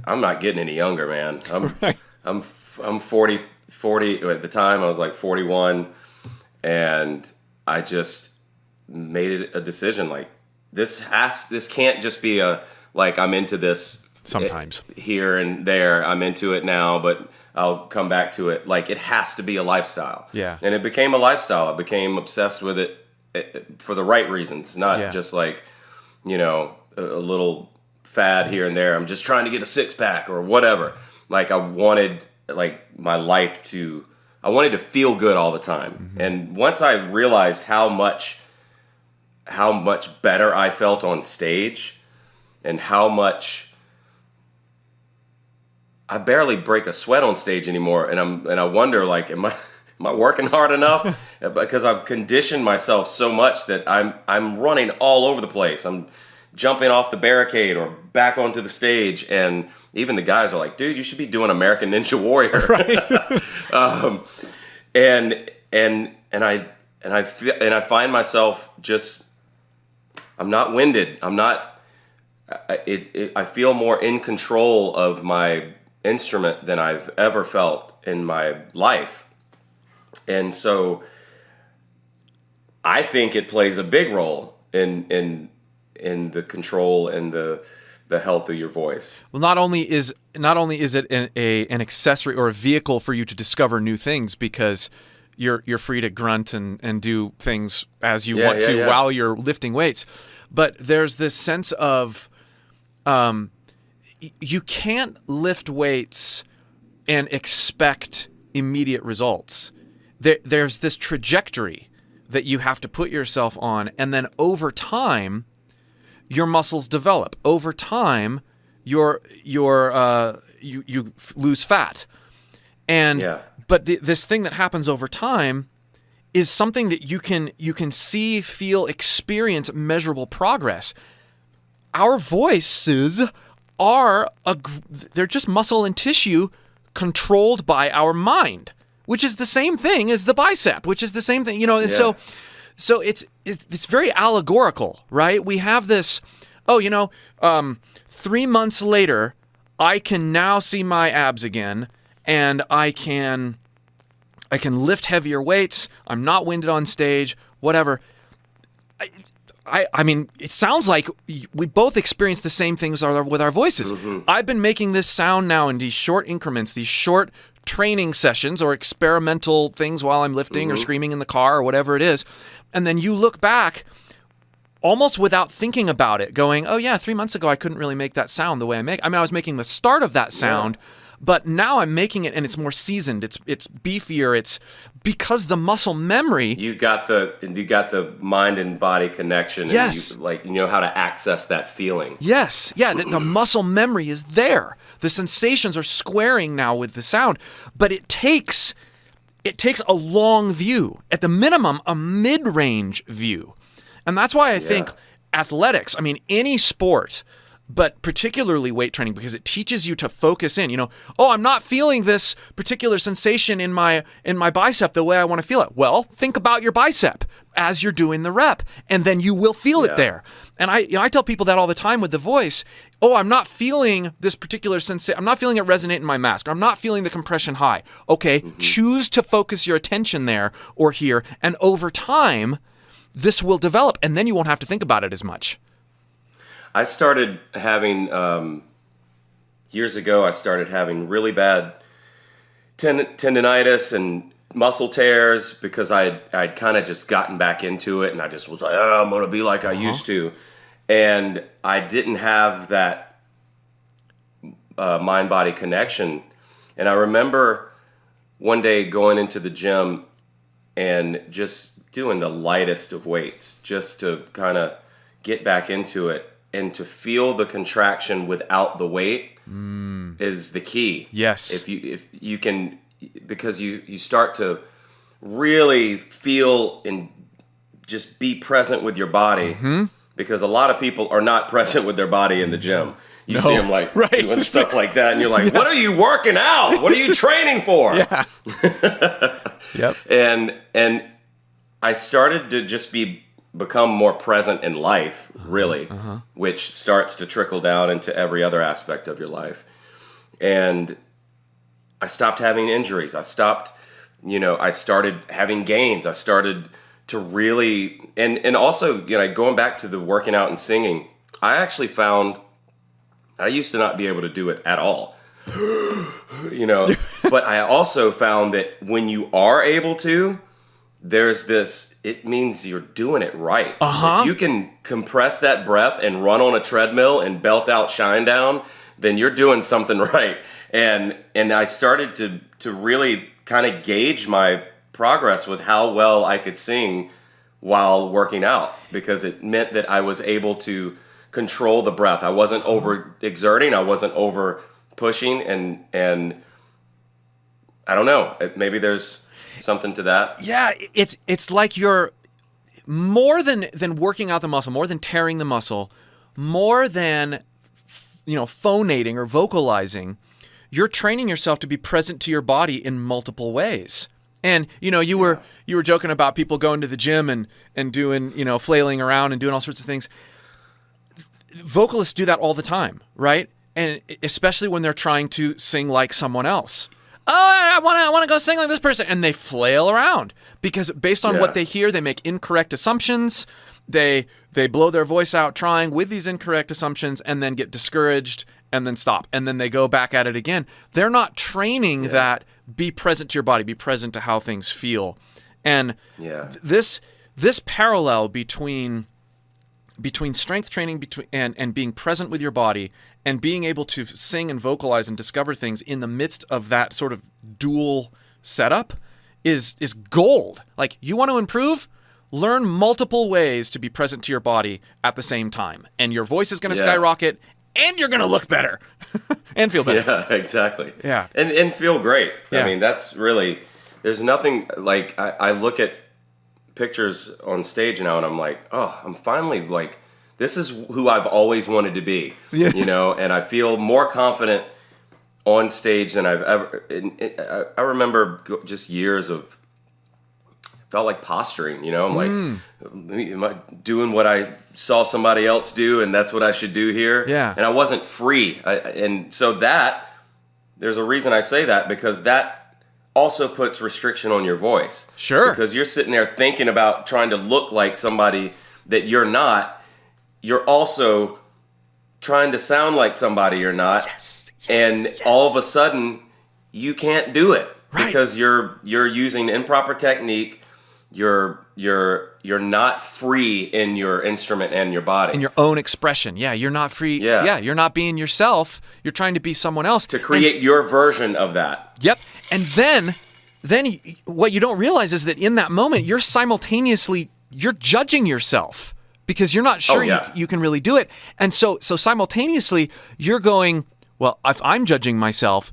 I'm not getting any younger, man. I'm 40 at the time. I was like 41, and I just made it a decision. Like this can't just be I'm into this sometimes. Here and there, I'm into it now, but I'll come back to it. Like, it has to be a lifestyle. Yeah. And it became a lifestyle. I became obsessed with it for the right reasons, not just like, a little fad here and there. I'm just trying to get a six pack or whatever. Like, I wanted my life I wanted to feel good all the time. Mm-hmm. And once I realized how much better I felt on stage, and how much I barely break a sweat on stage anymore, and I wonder, like, am I working hard enough? Because I've conditioned myself so much that I'm running all over the place. I'm jumping off the barricade or back onto the stage, and even the guys are like, "Dude, you should be doing American Ninja Warrior." Right. I find myself just, I'm not winded. I feel more in control of my instrument than I've ever felt in my life. And so I think it plays a big role in the control and the health of your voice. Well, not only is it an accessory or a vehicle for you to discover new things, because you're free to grunt and do things as you want to while you're lifting weights, but there's this sense of you can't lift weights and expect immediate results. There's this trajectory that you have to put yourself on, and then over time, your muscles develop. Over time, you lose fat, but this thing that happens over time is something that you can see, feel, experience measurable progress. Our voices they're just muscle and tissue controlled by our mind, which is the same thing as the bicep, which is the same thing, So it's very allegorical, right? We have this, 3 months later, I can now see my abs again, and I can lift heavier weights. I'm not winded on stage, whatever. I mean, it sounds like we both experience the same things with our voices. Mm-hmm. I've been making this sound now in these short increments, these short training sessions or experimental things while I'm lifting or screaming in the car or whatever it is. And then you look back almost without thinking about it, going, oh yeah, 3 months ago I couldn't really make that sound the way I make. I mean, I was making the start of that sound, but now I'm making it and it's more seasoned. It's beefier. It's because the muscle memory. You got the mind and body connection. Yes. And you know how to access that feeling. Yes. Yeah. The muscle memory is there. The sensations are squaring now with the sound, but it takes a long view, at the minimum, a mid-range view. And that's why I think athletics, I mean, any sport, but particularly weight training, because it teaches you to focus in, I'm not feeling this particular sensation in my bicep the way I want to feel it. Well, think about your bicep as you're doing the rep, and then you will feel it there. And I tell people that all the time with the voice. Oh, I'm not feeling this particular sensation. I'm not feeling it resonate in my mask. Or I'm not feeling the compression high. Okay, choose to focus your attention there or here, and over time, this will develop, and then you won't have to think about it as much. I started having, years ago, I started having really bad tendinitis and muscle tears because I'd kind of just gotten back into it, and I just was like, I'm going to be like I used to. And I didn't have that mind-body connection. And I remember one day going into the gym and just doing the lightest of weights just to kind of get back into it. And to feel the contraction without the weight is the key. Yes. If you can, because you start to really feel and just be present with your body. Mm-hmm. Because a lot of people are not present with their body in the gym. You see them doing stuff like that, and you're like, "What are you working out? What are you training for?" Yeah. Yep. And I started to just become more present in life, really, which starts to trickle down into every other aspect of your life. And I stopped having injuries. I started having gains. I started to really, and also, going back to the working out and singing, I actually found I used to not be able to do it at all. But I also found that when you are able to, there's this, it means you're doing it right. If you can compress that breath and run on a treadmill and belt out Shinedown, then you're doing something right. And I started to really kind of gauge my progress with how well I could sing while working out, because it meant that I was able to control the breath. I wasn't over exerting. I wasn't over pushing. And I don't know, maybe there's something to that. Yeah, it's like you're more than working out the muscle, more than tearing the muscle, more than phonating or vocalizing. You're training yourself to be present to your body in multiple ways. And you were joking about people going to the gym and doing flailing around and doing all sorts of things. Vocalists do that all the time, right? And especially when they're trying to sing like someone else. Oh, I want to go sing like this person, and they flail around because based on what they hear, they make incorrect assumptions. They blow their voice out trying with these incorrect assumptions, and then get discouraged, and then stop, and then they go back at it again. They're not training that be present to your body, be present to how things feel, and this parallel between strength training and being present with your body and being able to sing and vocalize and discover things in the midst of that sort of dual setup is gold. Like, you want to improve? Learn multiple ways to be present to your body at the same time. And your voice is going to skyrocket, and you're going to look better and feel better. Yeah, exactly. Yeah. And feel great. Yeah. I mean, that's really, there's nothing like, I look at pictures on stage now and I'm like, oh, I'm finally like, this is who I've always wanted to be, and I feel more confident on stage than I've ever. I remember just years of, felt like posturing, I'm like, am I doing what I saw somebody else do and that's what I should do here? Yeah. And I wasn't free. And so there's a reason I say that, because that also puts restriction on your voice. Sure. Because you're sitting there thinking about trying to look like somebody that you're not. You're also trying to sound like somebody you're not. And all of a sudden you can't do it because you're using improper technique. You're not free in your instrument and your body. In your own expression. Yeah, you're not free. Yeah, you're not being yourself. You're trying to be someone else. To create your version of that. Yep. And then what you don't realize is that in that moment, you're judging yourself because you're not sure you can really do it. And so simultaneously, you're going, well, if I'm judging myself,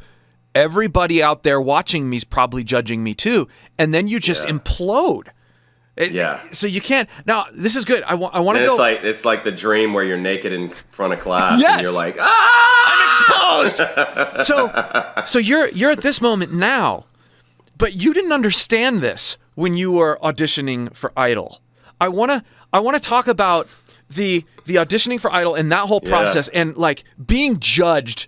everybody out there watching me is probably judging me too. And then you just implode. So you can't. Now, this is good. I want to go. It's like the dream where you're naked in front of class and you're like, I'm exposed. So you're at this moment now, but you didn't understand this when you were auditioning for Idol. I want to talk about the auditioning for Idol and that whole process and like being judged.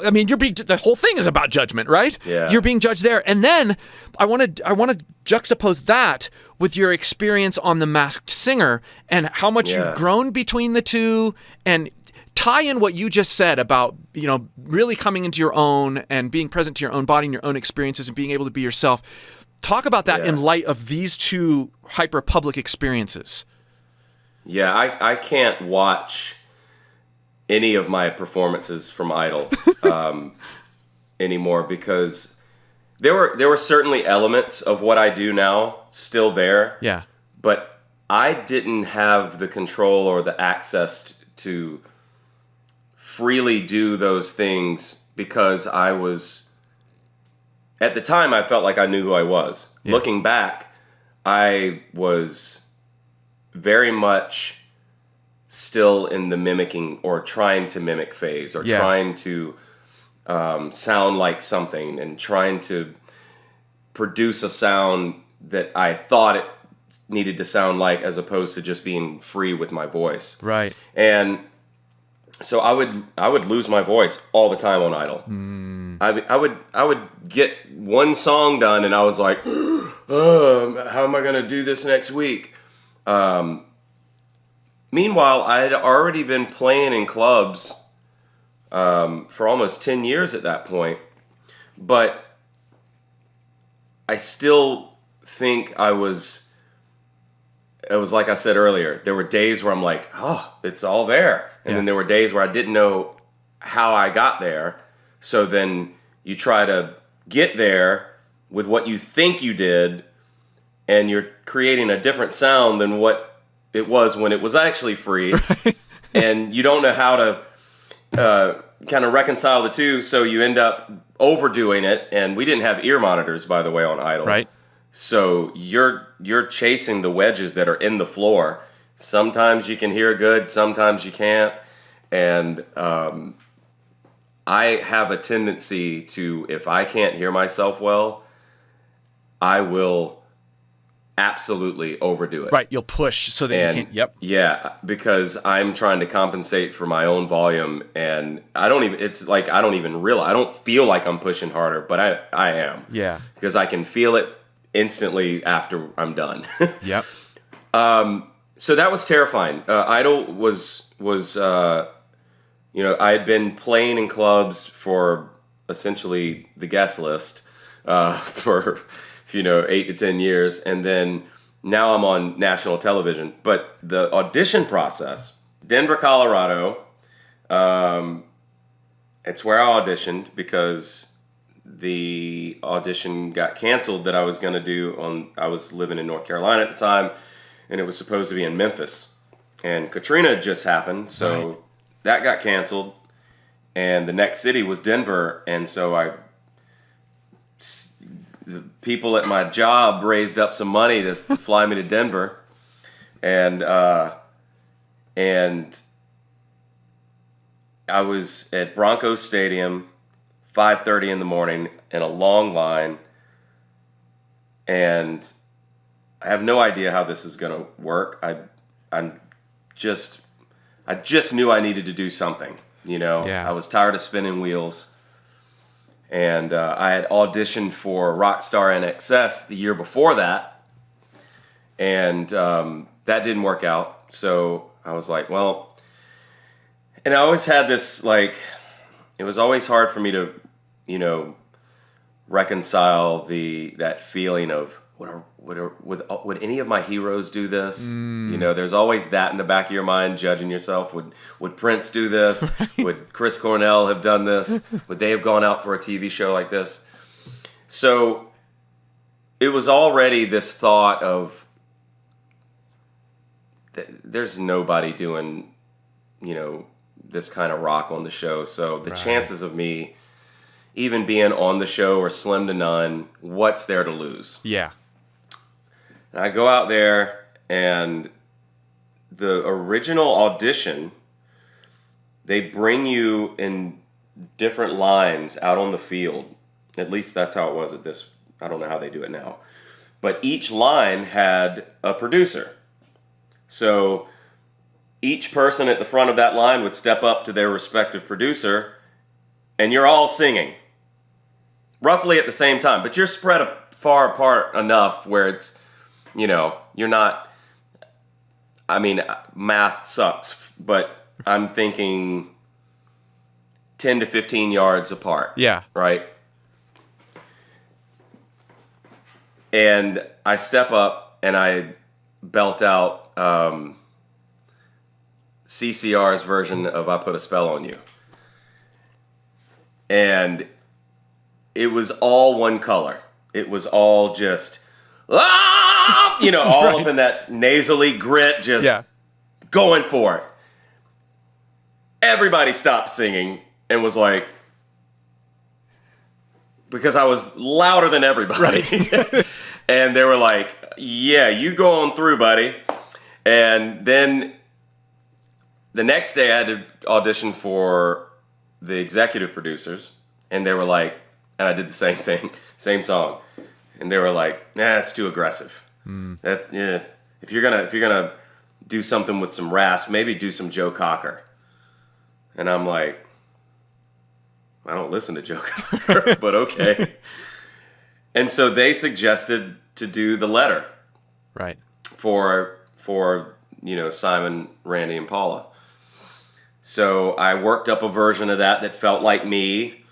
I mean, the whole thing is about judgment, right? Yeah. You're being judged there. And then I want to juxtapose that with your experience on The Masked Singer and how much you've grown between the two, and tie in what you just said about, really coming into your own and being present to your own body and your own experiences and being able to be yourself. Talk about that in light of these two hyper public experiences. Yeah, I can't watch any of my performances from Idol anymore, because there were certainly elements of what I do now still there. Yeah. But I didn't have the control or the access to freely do those things because I was, at the time, I felt like I knew who I was. Yeah. Looking back, I was very much still in the mimicking or trying to mimic phase, or trying to sound like something and trying to produce a sound that I thought it needed to sound like, as opposed to just being free with my voice. Right. And so I would lose my voice all the time on Idol. I would get one song done and I was like, how am I going to do this next week? Meanwhile, I had already been playing in clubs for almost 10 years at that point. But I still think it was like I said earlier, there were days where I'm like, oh, it's all there. And then there were days where I didn't know how I got there. So then you try to get there with what you think you did, and you're creating a different sound than what it was when it was actually free. Right. And you don't know how to kind of reconcile the two, so you end up overdoing it. And we didn't have ear monitors, by the way, on Idol. Right. So you're chasing the wedges that are in the floor. Sometimes you can hear good, sometimes you can't. And I have a tendency to, if I can't hear myself well, I will absolutely overdo it. Right, you'll push so that you can't. Yep. Yeah, because I'm trying to compensate for my own volume, and I don't even realize, I don't feel like I'm pushing harder, but I am. Yeah. Because I can feel it instantly after I'm done. Yep. So that was terrifying. Idol was I had been playing in clubs for essentially the guest list for 8 to 10 years, and then now I'm on national television. But the audition process, Denver, Colorado, it's where I auditioned because the audition got canceled that I was going to do I was living in North Carolina at the time, and it was supposed to be in Memphis. And Katrina just happened, so right. That got canceled, and the next city was Denver, and so the people at my job raised up some money to fly me to Denver, and I was at Broncos Stadium, 5:30 in the morning, in a long line, and I have no idea how this is going to work. I just knew I needed to do something. Yeah. I was tired of spinning wheels. And I had auditioned for Rockstar NXS the year before that, and that didn't work out. So I was like, well, and I always had this, it was always hard for me to, reconcile that feeling of would any of my heroes do this? There's always that in the back of your mind, judging yourself. Would Prince do this? Right. Would Chris Cornell have done this? Would they have gone out for a TV show like this? So it was already this thought of there's nobody doing, this kind of rock on the show. So the chances of me even being on the show are slim to none. What's there to lose? Yeah. And I go out there, and the original audition, they bring you in different lines out on the field. At least that's how it was at this. I don't know how they do it now. But each line had a producer. So each person at the front of that line would step up to their respective producer, and you're all singing roughly at the same time. But you're spread far apart enough where it's, you're not, math sucks, but I'm thinking 10 to 15 yards apart. Yeah. Right? And I step up and I belt out CCR's version of I Put a Spell on You. And it was all one color. It was all just, all right. Up in that nasally grit, just going for it. Everybody stopped singing and was like, because I was louder than everybody. Right. And they were like, yeah, you go on through, buddy. And then the next day I had to audition for the executive producers, and they were like, and I did the same thing, same song. And they were like, nah, it's too aggressive. If you're gonna do something with some rasp, maybe do some Joe Cocker. And I'm like, I don't listen to Joe Cocker, but okay. And so they suggested to do The Letter. Right. For Simon, Randy, and Paula. So I worked up a version of that felt like me.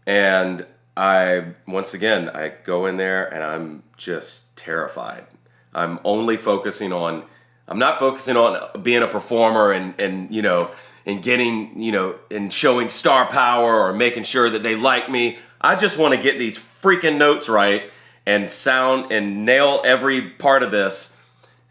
And once again, I go in there and I'm just terrified. I'm not focusing on being a performer and you know, and getting, you know, and showing star power or making sure that they like me. I just want to get these freaking notes right and sound and nail every part of this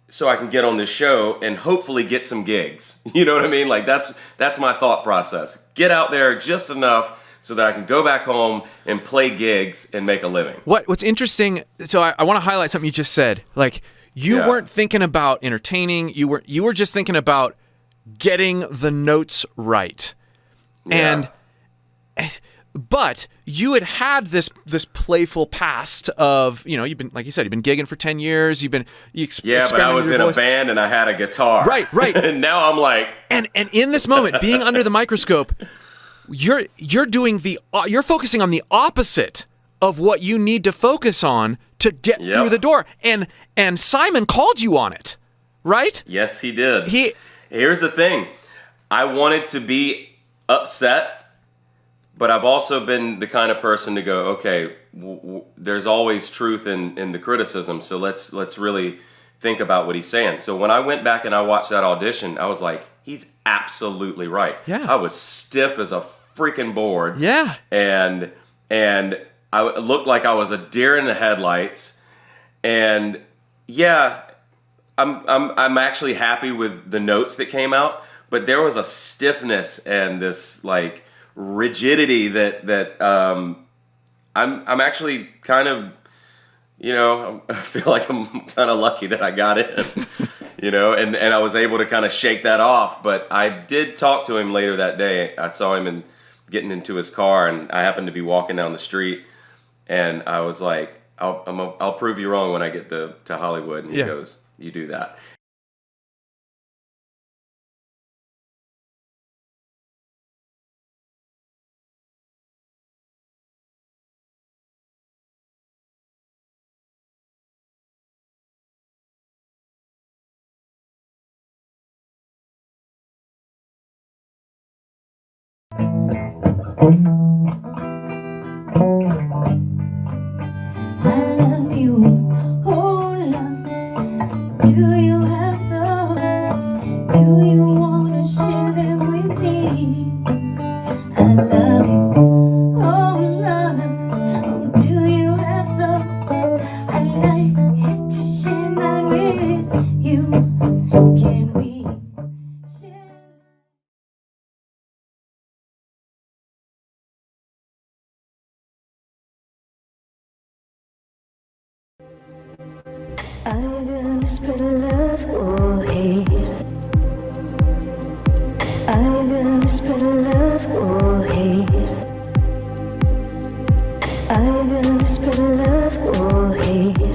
so I can get on this show and hopefully get some gigs. You know what I mean? Like that's my thought process. Get out there just enough so that I can go back home and play gigs and make a living. What's interesting, so I want to highlight something you just said. Like, you weren't thinking about entertaining, you were just thinking about getting the notes right. Yeah. But you had this playful past of, you know, you've been, like you said, you've been gigging for 10 years, but I was in a band and I had a guitar. Right. And now I'm like... And in this moment, being under the microscope, you're focusing on the opposite of what you need to focus on to get through the door. And Simon called you on it, right? Yes, he did. Here's the thing. I wanted to be upset, but I've also been the kind of person to go, okay, there's always truth in the criticism, so let's really think about what he's saying. So when I went back and I watched that audition, I was like, he's absolutely right. Yeah. I was stiff as a freaking board. Yeah. And I looked like I was a deer in the headlights. And yeah, I'm actually happy with the notes that came out, but there was a stiffness and this like rigidity that I'm actually kind of, you know, I feel like I'm kind of lucky that I got in, you know, and I was able to kind of shake that off. But I did talk to him later that day. I saw him getting into his car, and I happened to be walking down the street, and I was like, I'll prove you wrong when I get to Hollywood. And he goes, you do that. I love you, oh loves. Do you have those? Do you wanna share them with me? I love you, oh loves. Oh, do you have those? I'd like to share mine with you. Can we share? Are you gonna spread love or hate? Are you gonna spread love or hate? Are you gonna spread love or hate?